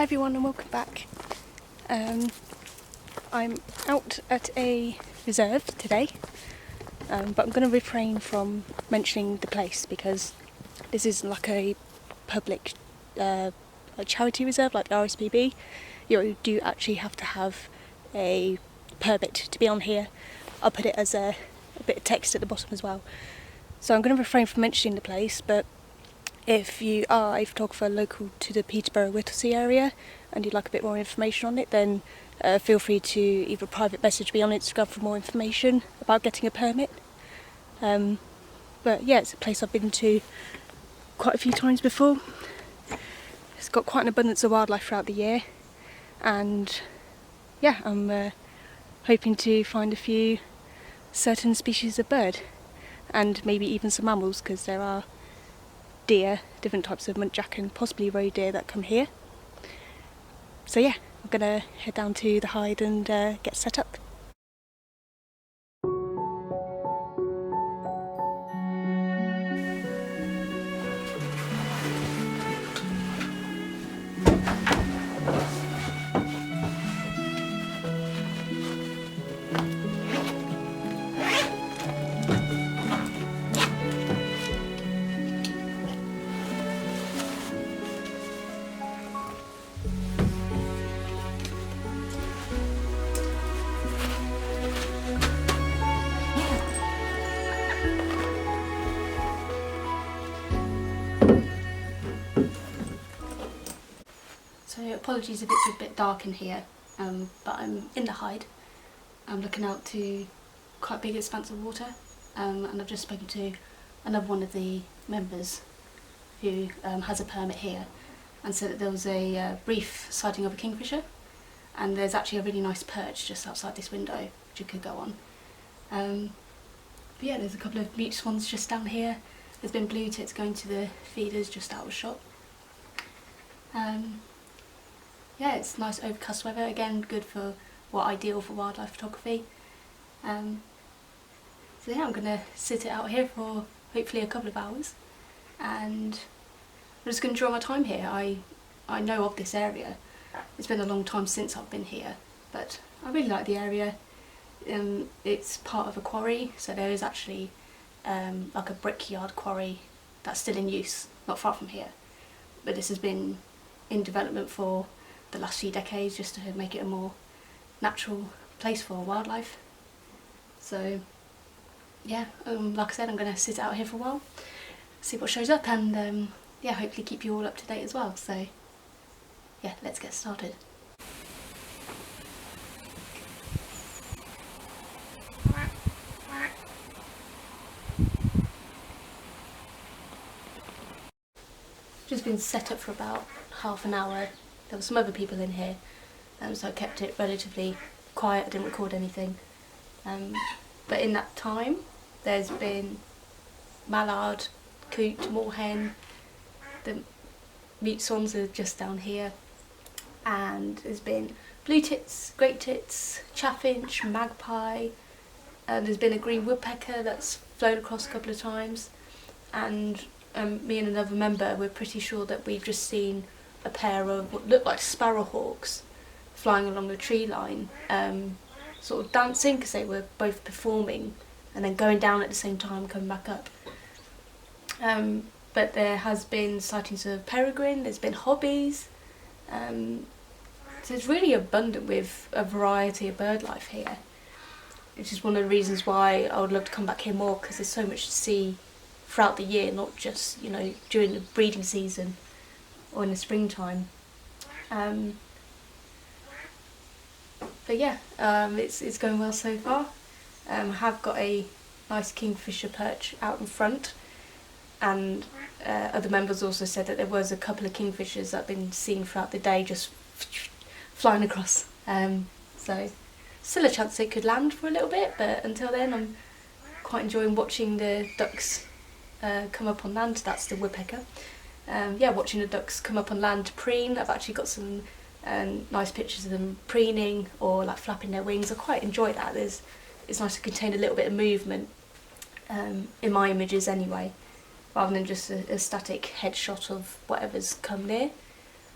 everyone and welcome back. I'm out at a reserve today, but I'm going to refrain from mentioning the place because this is like a public a charity reserve like the RSPB. You do actually have to have a permit to be on here. I'll put it as a bit of text at the bottom as well. So I'm going to refrain from mentioning the place, but if you are a photographer local to the Peterborough-Whittlesea area and you'd like a bit more information on it, then feel free to either private message me on Instagram for more information about getting a permit. But yeah, it's a place I've been to quite a few times before. It's got quite an abundance of wildlife throughout the year, and yeah, I'm hoping to find a few certain species of bird and maybe even some mammals, because there are deer, different types of muntjac and possibly roe deer that come here. So yeah, I'm gonna head down to the hide and get set up. So apologies if it's a bit dark in here, but I'm in the hide. I'm looking out to quite a big expanse of water, and I've just spoken to another one of the members who has a permit here, and said that there was a brief sighting of a kingfisher, and there's actually a really nice perch just outside this window which you could go on. But yeah, there's a couple of mute swans just down here. There's been blue tits going to the feeders just out of shot. Yeah, it's nice overcast weather, again good for, well, ideal for wildlife photography. So yeah, I'm going to sit it out here for hopefully a couple of hours, and I'm just going to draw my time here. I know of this area. It's been a long time since I've been here, but I really like the area. It's part of a quarry, so there is actually like a brickyard quarry that's still in use, not far from here. But this has been in development for the last few decades just to make it a more natural place for wildlife. So yeah, like I said, I'm going to sit out here for a while, see what shows up, and yeah, hopefully keep you all up to date as well. So yeah, let's get started. Just been set up for about half an hour. There were some other people in here, so I kept it relatively quiet. I didn't record anything. But in that time, there's been mallard, coot, moorhen, the mute swans are just down here, and there's been blue tits, great tits, chaffinch, magpie, there's been a green woodpecker that's flown across a couple of times, and me and another member, we're pretty sure that we've just seen a pair of what look like sparrowhawks flying along the tree line, sort of dancing because they were both performing and then going down at the same time, coming back up. But there has been sightings of peregrine, there's been hobbies, so it's really abundant with a variety of bird life here, which is one of the reasons why I would love to come back here more, because there's so much to see throughout the year, not just, you know, during the breeding season or in the springtime. But yeah, it's going well so far. I have got a nice kingfisher perch out in front, and other members also said that there was a couple of kingfishers that have been seen throughout the day just flying across. So still a chance they could land for a little bit, but until then I'm quite enjoying watching the ducks come up on land. That's the woodpecker. Yeah, watching the ducks come up on land to preen. I've actually got some nice pictures of them preening or like flapping their wings. I quite enjoy that. It's nice to contain a little bit of movement in my images anyway, rather than just a static headshot of whatever's come near.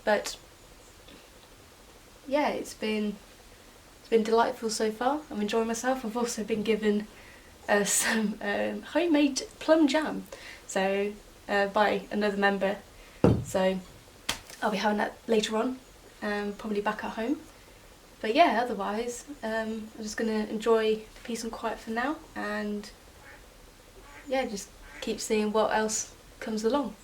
But yeah, it's been delightful so far. I'm enjoying myself. I've also been given some homemade plum jam, so by another member. So I'll be having that later on, probably back at home. But yeah, otherwise, I'm just going to enjoy the peace and quiet for now, and yeah, just keep seeing what else comes along.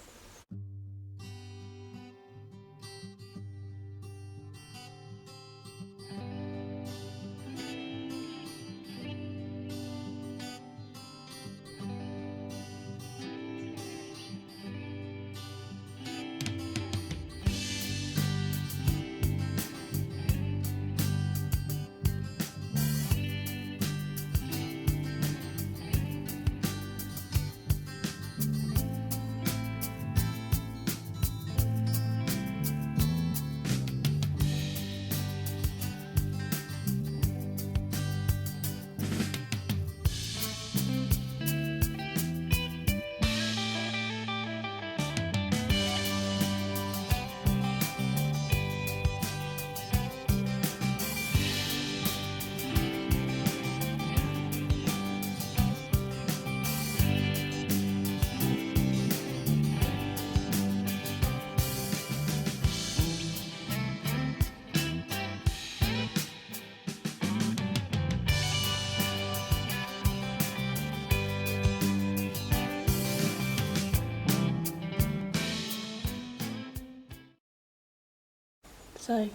So,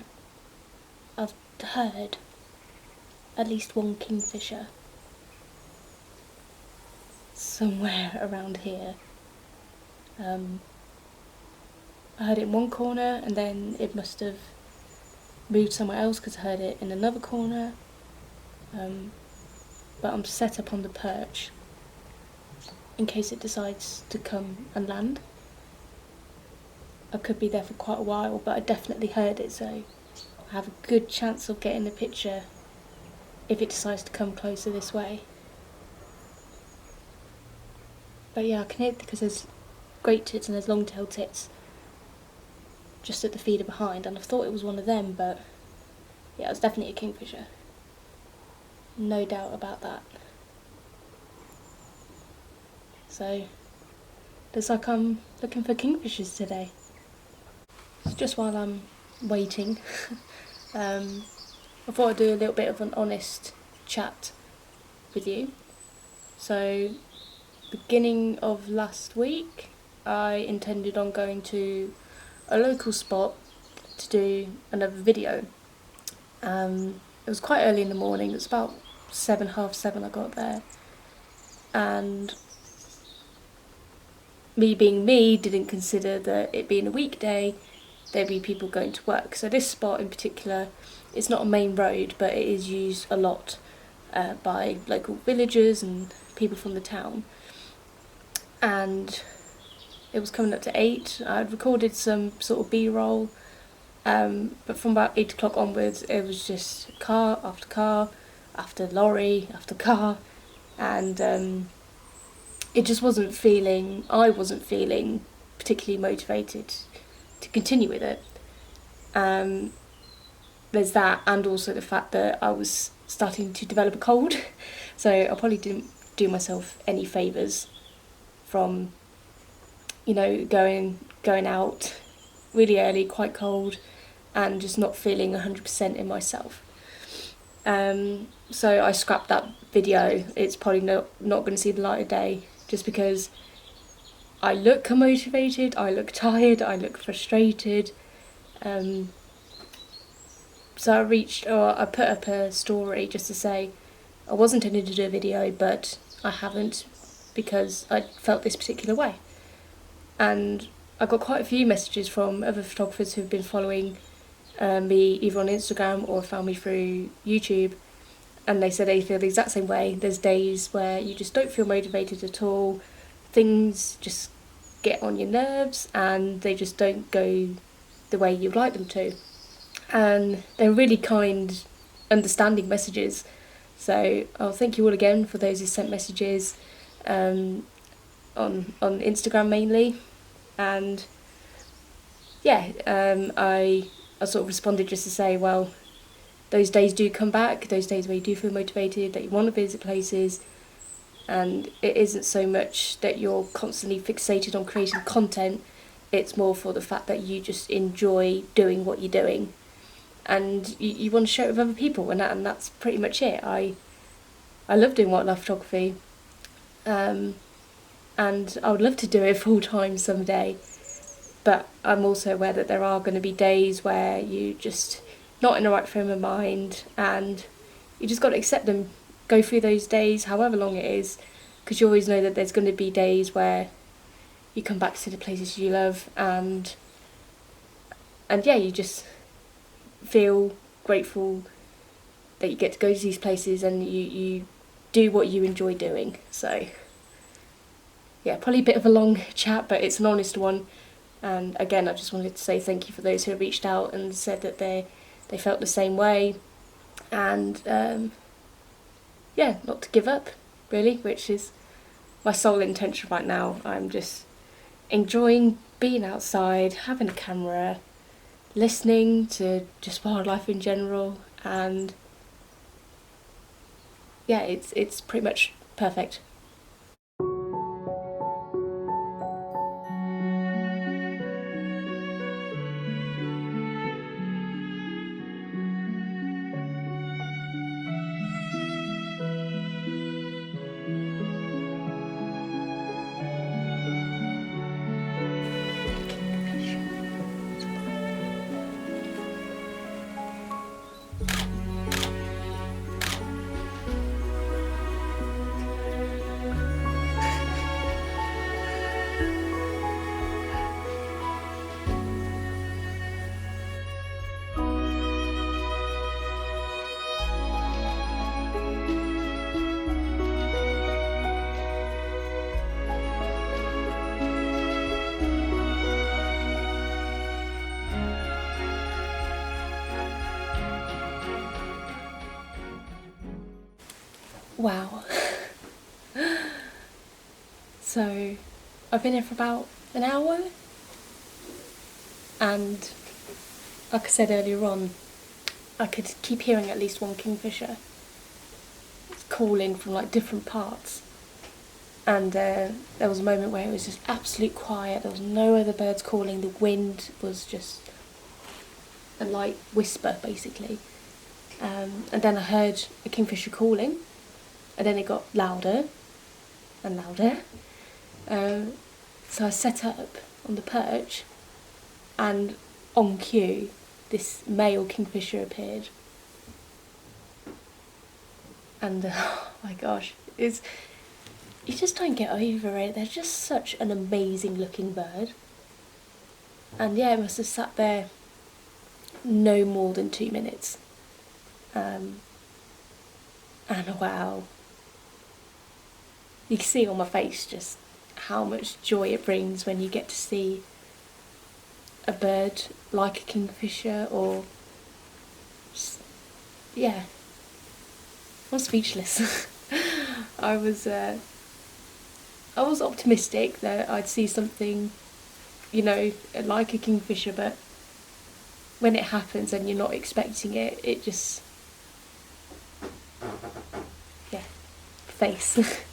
I've heard at least one kingfisher somewhere around here. I heard it in one corner, and then it must have moved somewhere else because I heard it in another corner. But I'm set up on the perch in case it decides to come and land. I could be there for quite a while, but I definitely heard it, so I have a good chance of getting a picture if it decides to come closer this way. But yeah, I can hear it because there's great tits and there's long-tailed tits just at the feeder behind, and I thought it was one of them, but yeah, it was definitely a kingfisher. No doubt about that. So, looks like I'm looking for kingfishers today. So just while I'm waiting, I thought I'd do a little bit of an honest chat with you. So, beginning of last week, I intended on going to a local spot to do another video. It was quite early in the morning, it was about 7, half 7 I got there, and me being me didn't consider that it being a weekday there'd be people going to work. So this spot in particular, it's not a main road, but it is used a lot by local villagers and people from the town. And it was coming up to 8. I'd recorded some sort of B-roll, but from about 8 o'clock onwards it was just car after lorry after car, and I wasn't feeling particularly motivated to continue with it. There's that, and also the fact that I was starting to develop a cold, so I probably didn't do myself any favours from, going out really early, quite cold, and just not feeling 100% in myself. So I scrapped that video. It's probably not going to see the light of day, just because I look unmotivated, I look tired, I look frustrated. So I put up a story just to say I was intending to do a video, but I haven't because I felt this particular way. And I got quite a few messages from other photographers who've been following me either on Instagram or found me through YouTube, and they said they feel the exact same way. There's days where you just don't feel motivated at all, things just get on your nerves and they just don't go the way you'd like them to. And they're really kind, understanding messages. So I'll thank you all again for those who sent messages on Instagram mainly. And yeah, I sort of responded just to say, well, those days do come back, those days where you do feel motivated, that you want to visit places, and it isn't so much that you're constantly fixated on creating content, it's more for the fact that you just enjoy doing what you're doing, and you want to share it with other people, and that's pretty much it. I love doing wildlife photography, and I would love to do it full time someday, but I'm also aware that there are going to be days where you just not in the right frame of mind, and you just got to accept them, go through those days, however long it is, because you always know that there's going to be days where you come back to the places you love, and yeah, you just feel grateful that you get to go to these places and you do what you enjoy doing. So yeah, probably a bit of a long chat, but it's an honest one. And again, I just wanted to say thank you for those who have reached out and said that they felt the same way, and yeah, not to give up really, which is my sole intention right now. I'm just enjoying being outside, having a camera, listening to just wildlife in general, and yeah, it's pretty much perfect. Wow. So I've been here for about an hour, and like I said earlier on, I could keep hearing at least one kingfisher calling from like different parts, and there was a moment where it was just absolute quiet, there was no other birds calling, the wind was just a light whisper basically, and then I heard a kingfisher calling, and then it got louder and louder. So I set up on the perch, and on cue, this male kingfisher appeared. And oh my gosh, you just don't get over it. They're just such an amazing looking bird. And yeah, it must have sat there no more than 2 minutes. And wow, you can see on my face just how much joy it brings when you get to see a bird like a kingfisher, or just, yeah, I'm speechless. I was optimistic that I'd see something, you know, like a kingfisher, but when it happens and you're not expecting it, it just, yeah, face.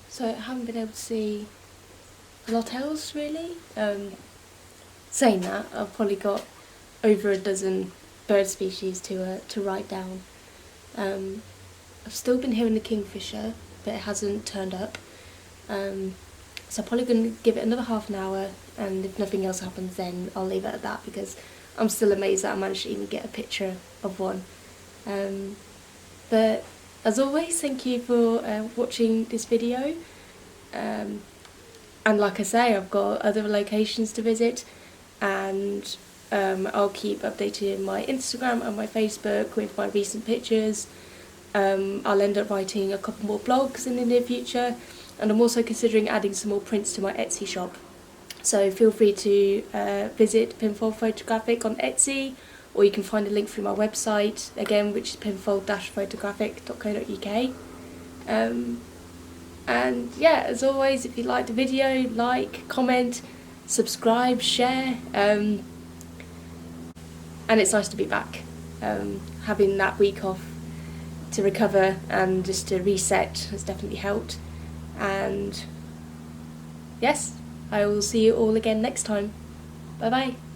So I haven't been able to see a lot else really. Saying that, I've probably got over a dozen bird species to write down. I've still been hearing the kingfisher, but it hasn't turned up. So I'm probably going to give it another half an hour, and if nothing else happens then I'll leave it at that, because I'm still amazed that I managed to even get a picture of one. But as always, thank you for watching this video. And like I say, I've got other locations to visit, and I'll keep updating my Instagram and my Facebook with my recent pictures. I'll end up writing a couple more blogs in the near future, and I'm also considering adding some more prints to my Etsy shop. So feel free to visit Pinfold Photographic on Etsy, or you can find a link through my website, again, which is pinfold-photographic.co.uk. And yeah, as always, if you liked the video, like, comment, subscribe, share. And it's nice to be back. Having that week off to recover and just to reset has definitely helped. And yes, I will see you all again next time. Bye bye.